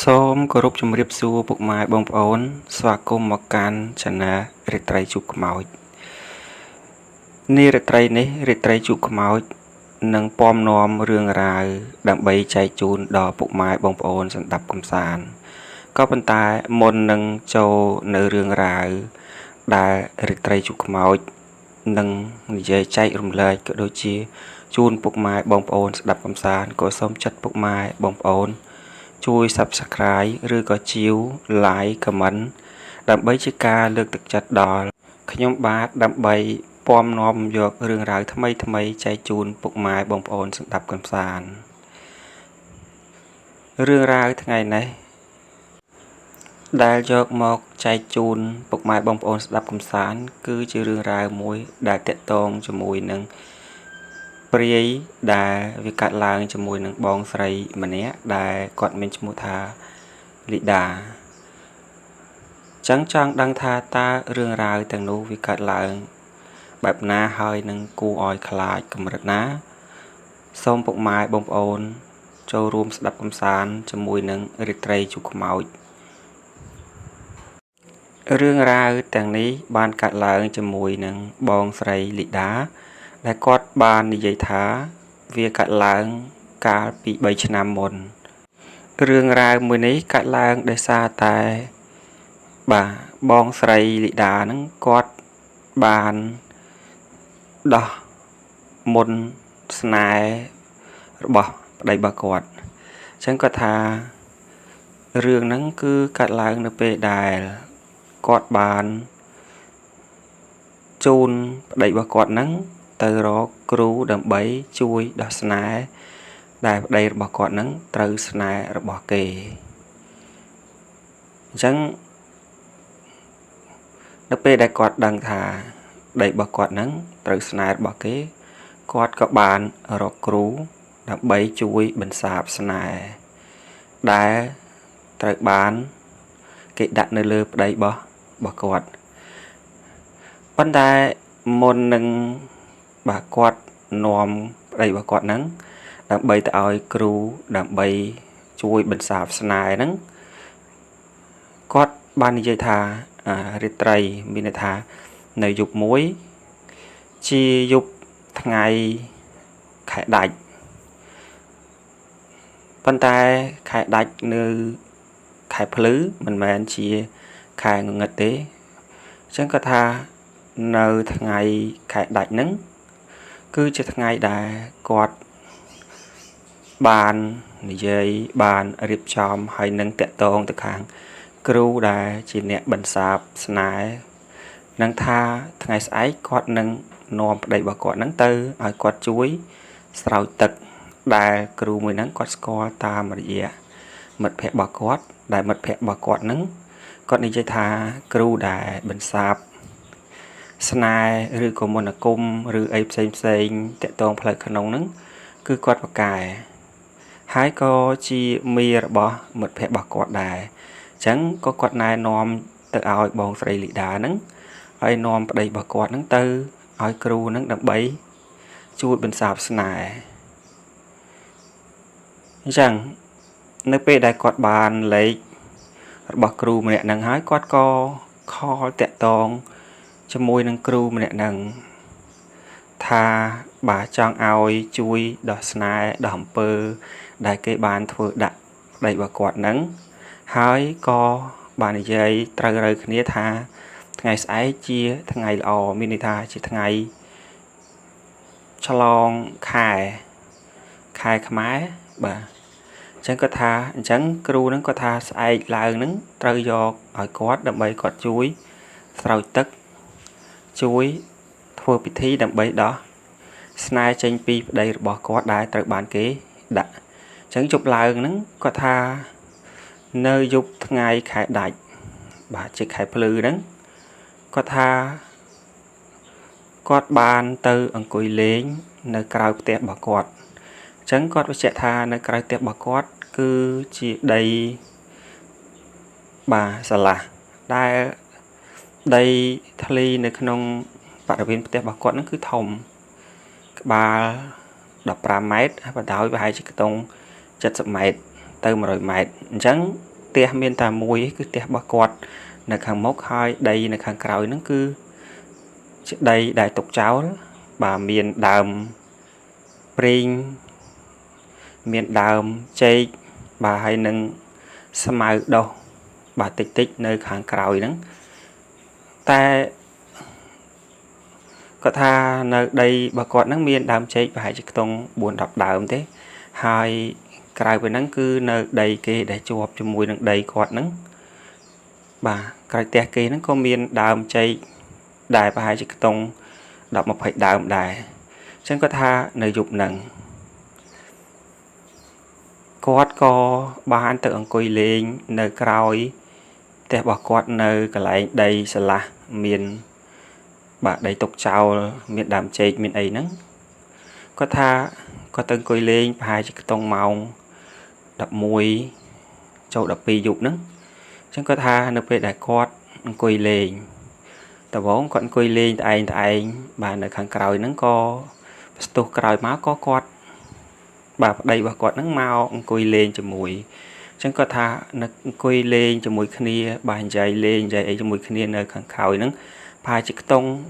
សូមគោរពជំរាបសួរពុកម៉ែបងប្អូនស្វាគមន៍មកកាន់ Channel រាត្រីជួបខ្មោចនារាត្រីនេះរាត្រីជួបខ្មោចនឹងពំនាំរឿងរ៉ាវដើម្បីចែកជូនដល់ពុកម៉ែបងប្អូនសម្ដាប់កំសាន្តក៏ប៉ុន្តែមុននឹងចូលនៅរឿងរ៉ាវដែលរាត្រីជួបខ្មោចនឹងនិយាយចែករំលែកក៏ដូចជាជូនពុកម៉ែបងប្អូនស្ដាប់កំសាន្តក៏សូមចាត់ពុកម៉ែបងប្អូនជួយ Subscribe ឬក៏ជាវ Like Comment ដើម្បីជាការលើកទឹកចិត្តដល់ខ្ញុំបាទដើម្បីពំនាំយករឿងរ៉ាវថ្មីចែកជូនពុកម៉ែបងប្អូនស្ដាប់កំសាន្តរឿងរ៉ាវថ្ងៃនេះដែលយកមកចែកជូនពុកម៉ែបងប្អូនស្ដាប់កំសាន្តគឺជារឿងរ៉ាវមួយដែលតាក់ទងជាមួយនឹងព្រាយដែលវាកាត់ឡើងជាមួយនឹងបងស្រីម្នាក់ដែលគាត់មានឈ្មោះថាលីដាចឹងចង់ដឹងថាតើរឿងរ៉ាវទាំងនោះវាកាត់ឡើងបែបណាហើយនឹងគួរឲ្យខ្លាចកម្រិតណាសូមពុកម៉ែបងប្អូនចូលរួមស្ដាប់កំសាន្តជាមួយនឹងរាត្រីជួបខ្មោចរឿងរ៉ាវទាំងនេះបានកាត់ឡើងជាមួយនឹងបងស្រីលីដាដែលគាត់បាននិយាយថាវាកាត់ឡើងកាលពី3ឆ្នាំមុនរឿងរ៉ាវមួយនេះកាត់ឡើងដោយសារតែបាទបងស្រីលីដាហ្នឹងគាត់បានដោះមុនស្នេហ៍របស់ប្តីរបស់គាត់អញ្ចឹងគាត់ថារឿងហ្នឹងគឺកាត់ឡើងនៅពេលដែលគាត់បានជូនប្តីរបស់គាត់ហ្នឹងទៅរកគ្រូដើម្បីជួយដោះស្នេហ៍ដែលប្តីរបស់គាត់ហ្នឹងត្រូវស្នេហ៍របស់គេអញ្ចឹងនៅពេលដែលគាត់ដឹងថាប្តីរបស់គាត់ហ្នឹងត្រូវស្នេហ៍របស់គេគាត់ក៏បានរកគ្រូដើម្បីជួយបន្សាបស្នេហ៍ដែលត្រូវបានគេដាក់នៅលើប្តីរបស់គាត់ប៉ុន្តែមុននឹងបាទគាត់នាំប្តីរបស់គាត់ហ្នឹងដើម្បីទៅឲ្យគ្រូដើម្បីជួយបន្សាបស្នេហ៍ហ្នឹងគាត់បាននិយាយថារាត្រីមានន័យថានៅយប់មួយជាយប់ថ្ងៃខែដាច់ប៉ុន្តែខែដាច់នៅខែភ្លឺមិនមែនជាខែងងឹតទេអញ្ចឹងគាត់ថានៅថ្ងៃខែដាច់ហ្នឹងគឺជាថ្ងៃដែលគាត់បាននិយាយបានរៀបចំហើយនឹងតាក់ទងទៅខាងគ្រូដែលជាអ្នកបន្សាបស្នេហ៍នឹងថាថ្ងៃស្អែកគាត់នឹងនាំប្តីរបស់គាត់ហ្នឹងទៅឲ្យគាត់ជួយស្រោចទឹកដែលគ្រូមួយហ្នឹងគាត់ស្គាល់តាមរយៈមិត្តភ័ក្តិរបស់គាត់ដែលមិត្តភ័ក្តិរបស់គាត់ហ្នឹងគាត់និយាយថាគ្រូដែលបន្សាបស្នេហ៍ឬក៏មន្តអាគមឬអីផ្សេងតាក់ទងផ្លូវក្នុងហ្នឹងគឺគាត់ប្រកែហើយក៏ជាមីរបស់មិត្តភ័ក្តិរបស់គាត់ដែរអញ្ចឹងក៏គាត់ណែនាំទៅឲ្យបងស្រីលីដាហ្នឹងហើយនាំប្តីរបស់គាត់ហ្នឹងទៅឲ្យគ្រូហ្នឹងដើម្បីជួយបន្សាបស្នេហ៍អញ្ចឹងនៅពេលដែលគាត់បានលេខរបស់គ្រូម្នាក់ហ្នឹងហើយគាត់ក៏ខលតាក់ទងជាមួយនឹងគ្រូម្នាក់ហ្នឹងថាបាទចង់ឲ្យជួយដោះស្នេហ៍ដោះអំពើដែលគេបានធ្វើដាក់ប្តីរបស់គាត់ហ្នឹងហើយក៏បាននិយាយត្រូវគ្នាថាថ្ងៃស្អែកជាថ្ងៃល្អមានន័យថាជាថ្ងៃឆ្លងខែខ្មែរបាទអញ្ចឹងគាត់ថាអញ្ចឹងគ្រូហ្នឹងគាត់ថាស្អែកឡើងហ្នឹងត្រូវយកឲ្យគាត់ដើម្បីគាត់ជួយស្រោចទឹកជួយធ្វើពិធីដើម្បីដោះស្នេហ៍ចេញពីប្តីរបស់គាត់ដែលត្រូវបានគេដាក់អញ្ចឹងជប់ឡើងហ្នឹងគាត់ថានៅយប់ថ្ងៃខែដាច់បាទជាខែភ្លឺហ្នឹងគាត់ថាគាត់បានទៅអង្គុយលេងនៅក្រៅផ្ទះរបស់គាត់អញ្ចឹងគាត់បញ្ជាក់ថានៅក្រៅផ្ទះរបស់គាត់គឺជាដីបាទសាឡាដែលដីធ្លីនៅក្នុងបរិវេណផ្ទះរបស់គាត់ហ្នឹងគឺធំក្បាល15ម៉ែត្រហើយបណ្ដោយប្រហែលជាខ្ទង់70ម៉ែត្រទៅ100ម៉ែត្រអញ្ចឹង tia miền tà mùi cứ tia bà quạt là khang mốc hai đây là khang cào nó cứ đây đại tục cháu đó bà miền đàm pring miền đàm chơi bà hay nâng smile đâu bà tích tích nơi khang cào nó ta có tha nơi đây bà quạt nó miền đàm chơi bà hay chỉ tông buồn đọc đàm thế hai cào với nó cứ nơi đây kia để cho hợp cho mùi nâng đầy quạt nó bà cái tia kia nó có miền đàm chơi đài bà hai chỉ tông đọc một phải đàm đài chẳng có tha nơi dục nặng quạt có ba anh tự quỳ lên nơi còi tia bà quạt nơi cái lại đây sẽ là miền bà đầy tục chào miền đàm chơi miền ấy nắng có tha có từng quỳ lên bà hai chỉ tông màu đập mùi châu đập pi dục nắng chẳng có tha nơi về đại quạt quỳ lên tao vốn còn quỳ lên tại anh bà nơi khang còi nắng có tu còi má có quạt bà đây bà quạt nắng mau quỳ lên cho mùi chẳng có tha nó quỳ lên cho mùi khnia bà dày lên dày cho mùi khnia nơi khang còi nắng bà chỉ tông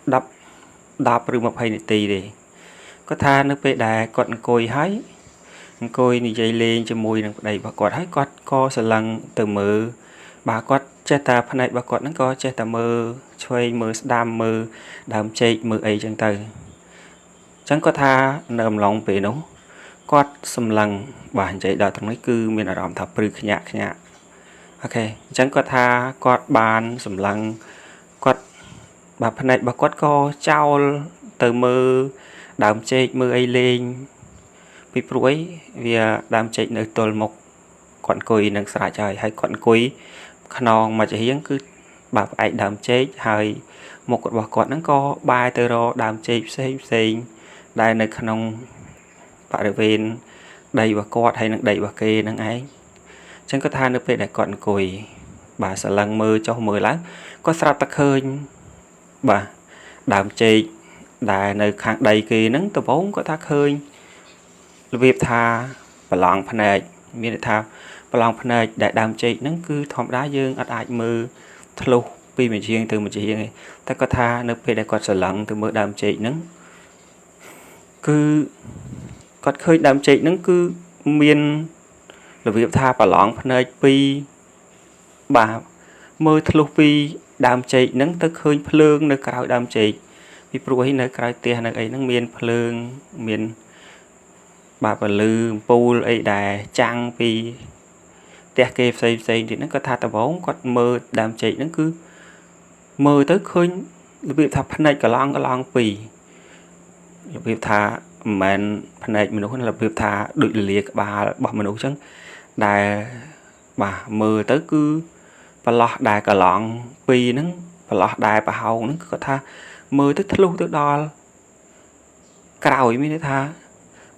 đập đập rừng một hay tì đi có tha nó về đại còn quỳ hái quỳ như dày lên cho mùi đây bà quạt hái quạt co sờ lăng từ mờ bà quạt che ta phần này bà quạt nó có che ta mơ chơi mơ đam mơ đam chơi mơ ấy chẳng từ chẳng có tha nằm lòng về nó quạt xâm lăng bà chạy đào thằng ấy cư mình ở đòn thập bự nhạc ok chẳng có tha quạt bàn xâm lăng quạt bà phần này bà quạt có trao từ mơ đam chơi mơ ấy lên bị pruối vì đam chơi nơi tol một quạt cùi nâng xả trời hay quạt cùi non mà chỉ hiến cứ bà ấy đam chết hay một con bà quạt nó có ba từ đó đam chết xem đây là non bà được viên đầy bà quạt hay nâng đầy bà kê nâng ấy chẳng có tha nước về đại quạt cùi bà sẽ lăng mơ cho mưa lắm có sao tắc hơi bà đam chết đại nơi khang đầy kì nâng từ vốn có thác hơi việc tha bà lọn phần này miền tha bà lòng phần này đại đàm chạy nó cứ thòm đá dương ở ai mơ thlu vì mình riêng từ mình chỉ riêng này ta có tha nó về đại quạt sờ lặng từ mơ đàm chạy nó cứ quạt khơi đàm chạy nó cứ miền là việc tha bà lòng phần này pi bà mơ thlu pi đàm chạy nó tới khơi phơi nơi cào đàm chạy vì pruy nơi cào tiền nơi ấy nó miền phơi miền bà lư pool ấy đài trang pi tia kê xây thì nó có tha tao vốn có mơ đàm chạy nó cứ mơ tới khơi việc thà phần này cả lon pì việc thà mình phần này mình nói là việc thà được liệt bà mình nói chứ đài bà mơ tới cứ bà lọt đài cả lon pì nó bà lọt đài bà hầu nó có tha mơ tới thlu tới đo cào ấy mới tha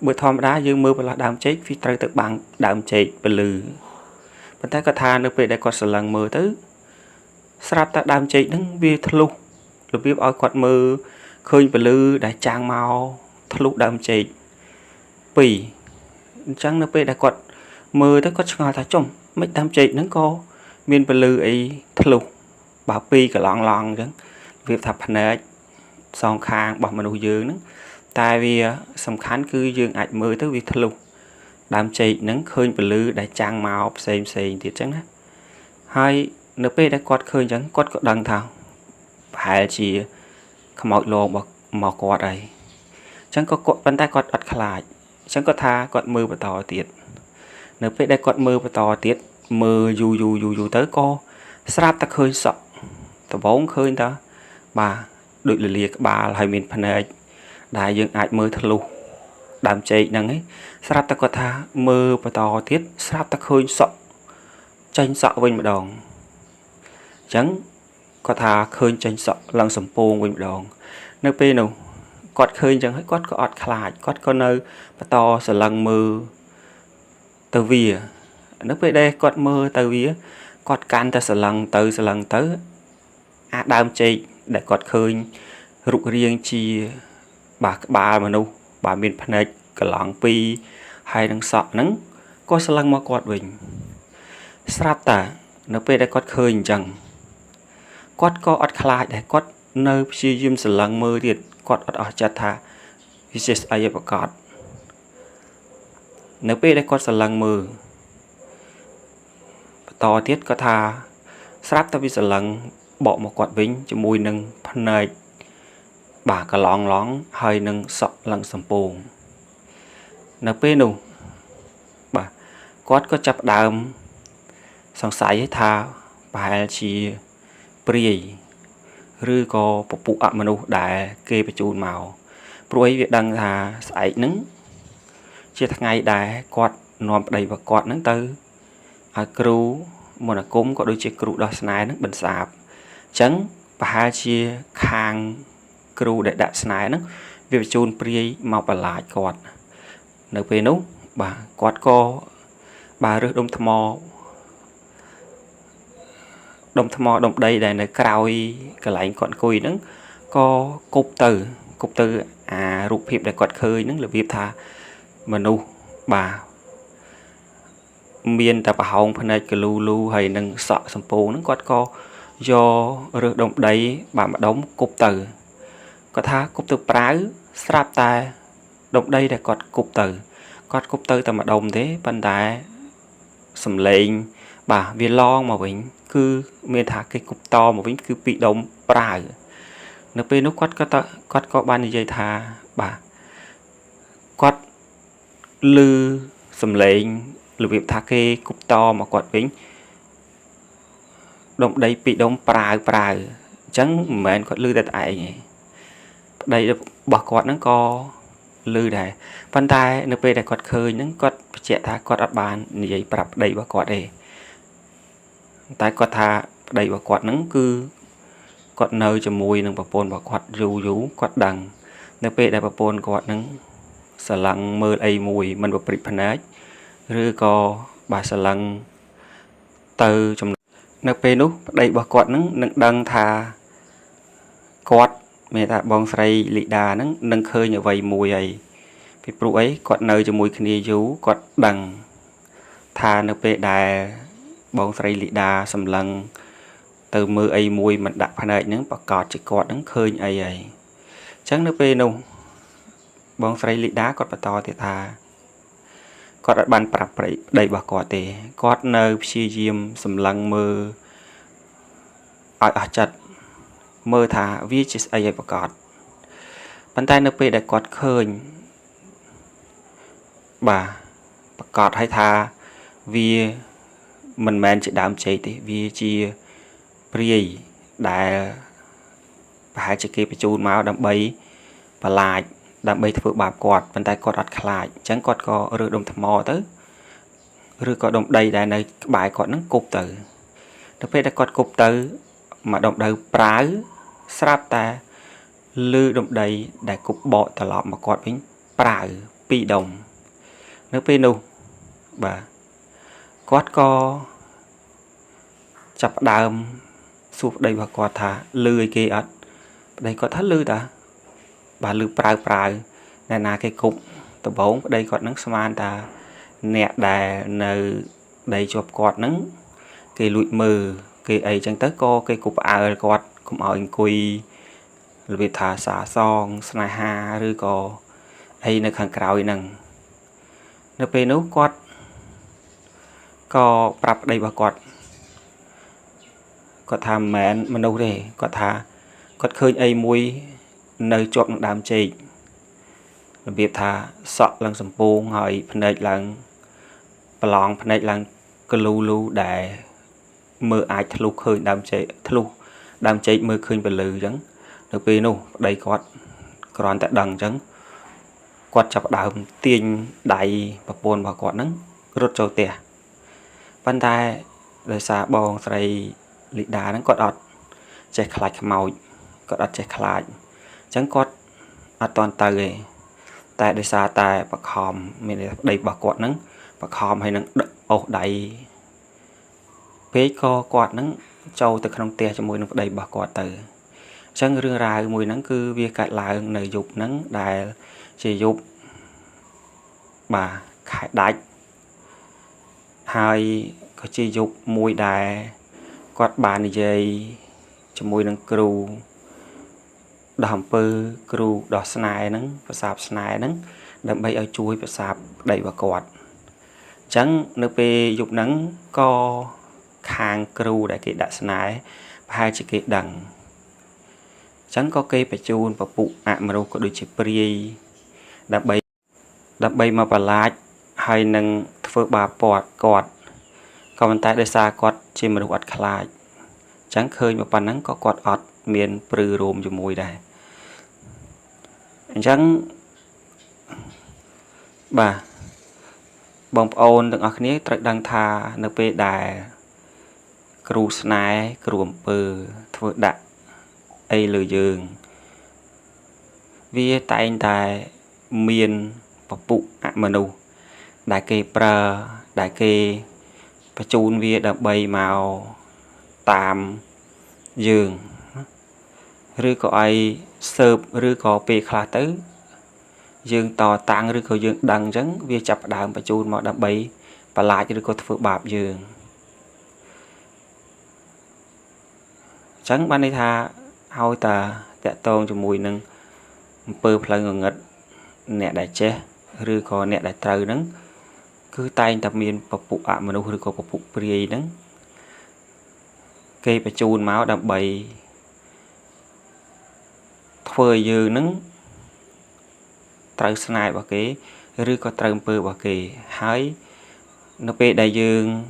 bữa thòm đá dương mơ bà lọt đàm chết phi trời tự bằng đàm chạy bà lư bạn ta có tha nước về đây có sờ lần mơ tới sắp ta đam chạy nâng vi thlu lục biết ở quạt mơ khơi và lư đã trang màu thlu đam chạy pì chẳng nước về đây quạt mơ tới có ngồi ta trong mấy đam chạy nâng co miền và lư ấy thlu bảo pi cả lon chẳng việc thập này song khang bảo mà đủ dương nâng tại vì sầm khán cứ dương ảnh mơ tới việc thlu đam chạy nắng khơi và lư đã trang màu xem thì chẳng á hai np đã quát khơi chẳng quát có đăng thảo phải chỉ không mọi lô mà quát đây chẳng có quát bàn tay quát ắt lại chẳng có tha quát mưa và tò tiệt np đã quát mưa và tò tiệt mưa dù tới co sáp ta khơi sợ ta vốn khơi ta bà đội liệt bà hay miền phần này đại dương ảnh mưa thật lù đàm chạy nâng ấy sắp ta có tha mơ và tò tiết sắp ta khơi sợ tranh sợ với một đòn chẳng có tha khơi tranh sợ lần sầm pôn với một đòn nơi bên nào quạt khơi chẳng hết quạt có ọt khlại quạt có nơi và to sẽ lần mơ từ vía nước bên đây quạt mơ từ vía quạt can ta sẽ lần tới đàm chạy để quạt khơi rụng riêng chi bà mà đâu bà miền phần này cả làng pi hay đang sợ nắng có sờ lăng mà quạt bình ស្រាប់តែនៅពេលដែលគាត់ឃើញអញ្ចឹងគាត់ក៏អត់ខ្លាចដែរគាត់នៅព្យាយាមស្រឡឹងមើលទៀតគាត់អត់អស់ចិត្តថាវាជាស្អីឲ្យប្រកាសនៅពេលដែលគាត់ស្រឡឹងមើលបន្តទៀតគាត់ថាស្រាប់តែវាស្រឡឹងបកមកគាត់វិញជាមួយនឹងភ្នែកបាទកន្លងឡងហើយនឹងសក់ឡើងសំពងនៅពេលនោះបាទគាត់ក៏ចាប់ផ្ដើមសង្ស័យថាប្រហែលជាព្រាយឬក៏ពពួកអមនុស្សដែលគេបញ្ជូនមកព្រោះអីវាដឹងថាស្អែកហ្នឹងជាថ្ងៃដែលគាត់នាំប្តីរបស់គាត់ហ្នឹងទៅឲ្យគ្រូមន្តអាគមក៏ដូចជាគ្រូដោះស្នេហ៍ហ្នឹងបន្សាបអញ្ចឹងប្រហែលជាខាងគ្រូដែលដាក់ស្នេហ៍ហ្នឹងវាបញ្ជូនព្រាយមកបន្លាចគាត់នៅពេលនោះបាទគាត់ក៏បាទរើសដុំថ្មដុំដីដែលនៅក្រោយកន្លែងគាត់អង្គុយហ្នឹងក៏គប់ទៅអារូបភាពដែលគាត់ឃើញហ្នឹងរបៀបថាមនុស្សបាទមានតែប្រហោងភ្នែកកលូលូហើយនឹងសក់សំពងហ្នឹងគាត់ក៏យករើសដុំដីបាទម្ដុំគប់ទៅគាត់ថាគប់ទៅប្រាវស្រាប់តែដុំដីដែលគាត់គប់ទៅតែម្ដុំទេប៉ុន្តែសំឡេងបាទវាឡងមកវិញគឺមានថាគេគប់តមកវិញគឺពីរដុំប្រាវនៅពេលនោះគាត់ក៏បាននិយាយថាបាទគាត់ឮសំឡេងរបៀបថាគេគប់តមកគាត់វិញដុំដីពីរដុំប្រាវអញ្ចឹងមិនមែនគាត់ឮតែឯងទេប្តីរបស់គាត់ហ្នឹងក៏ឮដែរប៉ុន្តែនៅពេលដែលគាត់ឃើញហ្នឹងគាត់បញ្ជាក់ថាគាត់អត់បាននិយាយប្រាប់ប្តីរបស់គាត់ទេតែគាត់ថាប្តីរបស់គាត់ហ្នឹងគឺគាត់នៅជាមួយនឹងប្រពន្ធរបស់គាត់យូរគាត់ដឹងនៅពេលដែលប្រពន្ធគាត់ហ្នឹងស្រឡឹងមើលអីមួយមិនប្រព្រឹត្តភ្នែកឬក៏បាទស្រឡឹងទៅនៅពេលនោះប្តីរបស់គាត់ហ្នឹងនឹងដឹងថាគាត់មានថាបងស្រីលីដាហ្នឹងនឹងឃើញអ្វីមួយហើយពីព្រោះអីគាត់នៅជាមួយគ្នាយូរគាត់ដឹងថានៅពេលដែលបងស្រីលីដាសម្លឹងទៅមើលអីមួយមិនដាក់ភ្នែកហ្នឹងប្រកាសជាគាត់ហ្នឹងឃើញអីហើយអញ្ចឹងនៅពេលនោះបងស្រីលីដាគាត់បន្តទៀតថាគាត់អត់បានប្រាប់ប្តីរបស់គាត់ទេគាត់នៅព្យាយាមសម្លឹងមើលឲ្យអស់ចិត្តមើលថាវាជាស្អីឲ្យប្រកាសប៉ុន្តែនៅពេលដែលគាត់ឃើញបាទប្រកាសឲ្យថាវាមិនមែនជាដើមចេកទេវាជាព្រាយដែលប្រហែលជាគេបញ្ជូនមកដើម្បីបន្លាចដើម្បីធ្វើបាបគាត់ប៉ុន្តែគាត់អត់ខ្លាចអញ្ចឹងគាត់ក៏រើសដុំថ្មទៅឬក៏ដុំដីដែលនៅក្បែរគាត់ហ្នឹងគប់ទៅពេលដែលគាត់គប់ទៅមកដុំដីប្រាវស្រាប់តែលឺដុំដីដែលគប់បកត្រឡប់មកគាត់វិញប្រាវពីរដុំនៅពេលនោះបាទគាត់ក៏ចាប់ផ្ដើមសួរប្តីរបស់គាត់ថាលឺឲ្យគេអត់ប្តីគាត់ថាលឺតាបាទលឺប្រាវអ្នកណាគេគប់ដំបងប្តីគាត់នឹងស្មានថាអ្នកដែលនៅដីជាប់គាត់នឹងគេលួចមើលគេអីចឹងទៅក៏គេគប់ផ្អើលគាត់កុំឲ្យអង្គុយរបៀបថាសាសងស្នេហាឬក៏អីនៅខាងក្រោយហ្នឹងនៅពេលនោះគាត់ក៏ប្រាប់ប្តីរបស់គាត់ថាមិនមែនមនុស្សទេគាត់ថាគាត់ឃើញអីមួយនៅជាប់នឹងដើមចេករបៀបថាសក់ឡើងសំពងហើយភ្នែកឡើងប្រឡងភ្នែកឡើងកលូលូដែលមើលអាចធ្លុះឃើញដើមចេកមើលឃើញពលឺអញ្ចឹងនៅពេលនោះប្តីគាត់គ្រាន់តែដឹងអញ្ចឹងគាត់ចាប់ដើមទាញដៃប្រពន្ធរបស់គាត់ហ្នឹងរត់ចូលផ្ទះប៉ុន្តែដោយសារបងស្រីលីដាហ្នឹងគាត់អត់ចេះខ្លាចខ្មោចគាត់អត់ចេះខ្លាចអញ្ចឹងគាត់អត់តន់ទៅទេតែដោយសារតែបខំមានប្តីរបស់គាត់ហ្នឹងបខំហើយនឹងអូសដៃពេកក៏គាត់ហ្នឹងចូលទៅក្នុងផ្ទះជាមួយនឹងប្តីរបស់គាត់ទៅអញ្ចឹងរឿងរ៉ាវមួយហ្នឹងគឺវាកើតឡើងនៅយប់ហ្នឹងដែលជាយប់បាទខែដាច់ហើយ có chi dục mùi đài quạt bàn dây cho mùi nâng cừu đầm pư cừu đỏ snai nâng và sạp snai nâng đầm bay ở chuối và sạp đầy và quạt chẳng nơi pe dục nắng có khang cừu đại kỵ đã snai hai chỉ kỵ đằng chẳng có cây phải chun và phụ mà đâu có đôi chỉ pri đập bay mà bà lách hay nâng phước bà bọt quạt còn tại đây xa quạt chỉ mà được quạt khai chẳng khơi mà bà nắng có quạt ọt miền prư rôm cho mùi đây chẳng bà bông ôn đừng ở khía trạch đăng tha nơi bê đài cửu snai cửu pư thưa đạ ấy lừa dương vì tại anh tài miền và phụ mà nụ đại kê pra đại kê và chun vi đập bay màu tạm giường rư có ai sợp rư có bề khá tứ dương to tăng rư có dương đằng trắng vi chập đàm và chun màu đập bay và lại rư có phượng bạp giường trắng ban đây tha hôi tà tẹt tôn cho mùi nâng bơ phơi ngờ ngật nẹt đại che rư có nẹt đại trừ nắng cứ tay tập miền bọc phụ mà đâu rư có bọc phụ pri nắng cây phải chun máu đập bay phơi dư nắng trừ snai bảo kế rư có trừ bơ bảo kế hái nó pe đại dương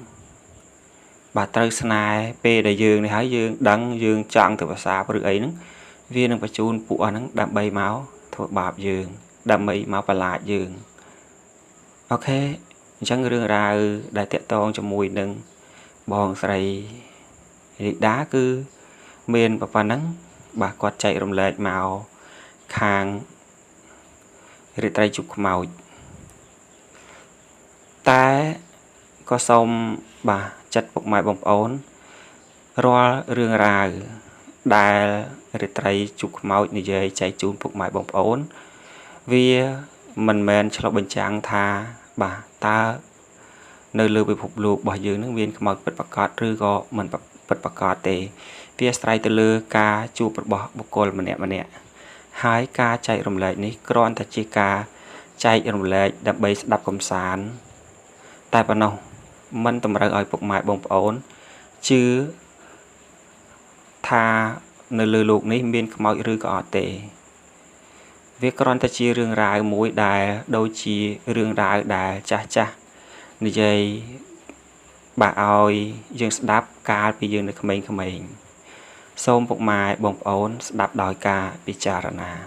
bà trừ snai pe đại dương này hái dương đắng dương chọn từ xa rư ấy nắng viên nó phải chun phụ nắng đập bay máu thuộc bạp dương đầm mây máu bà lại dương ok chẳng rương ra đại tiết tôn cho mùi nâng bòn sầy đá cứ miền và nắng bà quạt chạy rồng lệch màu khang rì tay chụp màu ta có xong bà chặt bọc mái bóng ốn roa rương ra đài rì tay chụp màu như vậy chạy chun bọc mái bóng ốn vì mình men cho bên trang tha bà ta nơi lưu bị phục lục bỏ dưới nước viên mật bật bạc cọt rư gọ mình bật bạc cọt để phía trái từ lư ca chu bật bỏ bọc cồn mà nè hai ca chạy rồng lệ ní cron ta chi ca chạy rồng lệ đập bay đập cầm sán tại bà nông mình tầm ra ở bọc mái bông ổn chứ tha nơi lưu lục ní viên mật rư gọ tệ việc con ta chia rương rải mũi đài đôi chi rương rải đài cha cha như vậy bà ơi dương đáp ca bị dương được mình xôm bọc mai bông ổn đáp đòi ca bị chà ra nà